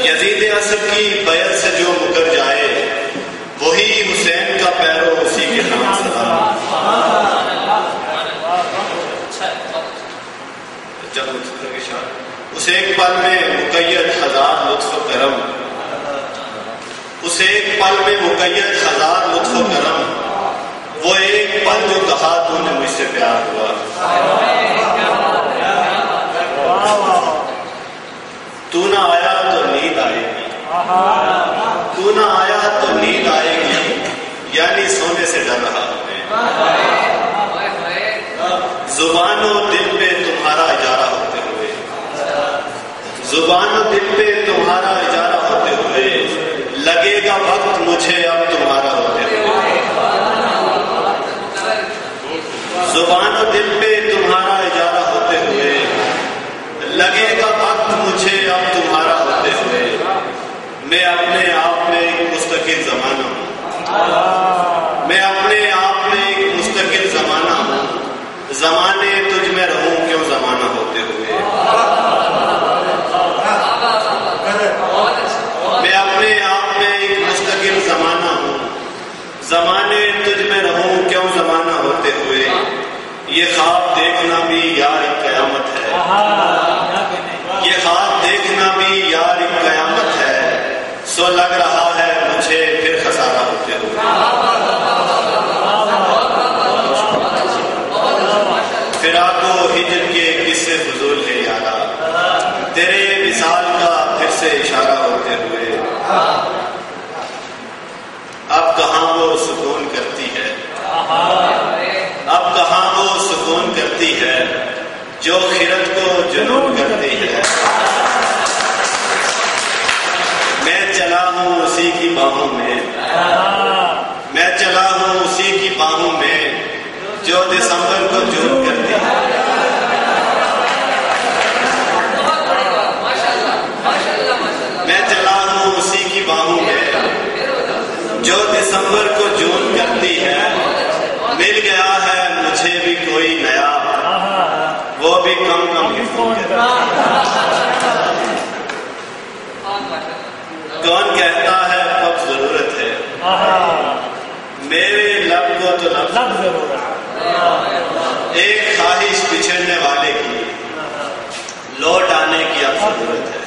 یزید اسد کی بیعت سے جو مکر جائے وہی حسین کا پیرو اسی کے نام سلام. جب اس ایک پل میں مقید ہزار لطف و کرم، اس ایک پل میں مقید ہزار لطف و کرم، وہ ایک پل جو کہا تو نے مجھ سے پیار ہوا. تو نہ آیا تو نیند آئے گی، تو نہ آیا تو نیند آئے گی، یعنی سونے سے ڈر رہا ہوں میں. زبان و دل پہ تمہارا اجارہ ہوتے ہوئے، زبان و دل پہ تمہارا اجارہ ہوتے ہوئے، لگے گا وقت مجھے اب تمہارا ہوتے ہوئے. زبان و دل پہ تمہارا اجارہ ہوتے ہوئے، لگے گا وقت مجھے اب تمہارا ہوتے ہوئے. میں اپنے آپ میں ایک مستقل زمانہ ہوں، میں اپنے آپ میں ایک مستقل زمانہ ہوں. زمانے تجھ میں رہوں کیوں زمانہ ہوتے ہوئے. میں اپنے آپ میں ایک مستقل زمانہ ہوں، زمانے تجھ میں رہوں کیوں زمانہ ہوتے ہوئے. یہ خواب دیکھنا بھی یار ایک قیامت ہے، یہ خواب دیکھنا بھی یار ایک قیامت ہے. سو لگ رہا ہے مجھے پھر خسارہ ہوتے ہوئے. فراق و ہجر کے قصے فضول ہے یارا، تیرے وصال کا پھر سے اشارہ ہوتے ہوئے. اب کہاں وہ سکون کرتی ہے، اب کہاں وہ سکون کرتی ہے جو خیرت کو جنون کرتی ہے. میں چلا ہوں اسی کی باہوں میں، میں چلا ہوں اسی کی باہوں میں جو دسمبر کو جون کرتی ہے. میں چلا ہوں اسی کی باہوں میں جو دسمبر کو جون کرتی ہے. مل گیا ہے مجھے بھی کوئی نیا، وہ بھی کم کم حفظ کرتا ہے. کون کہتا ہے اب ضرورت ہے، میرے لب کو تو لب ضرورت ہے. ایک خواہش بچھڑنے والے کی لوٹ آنے کی اب ضرورت ہے.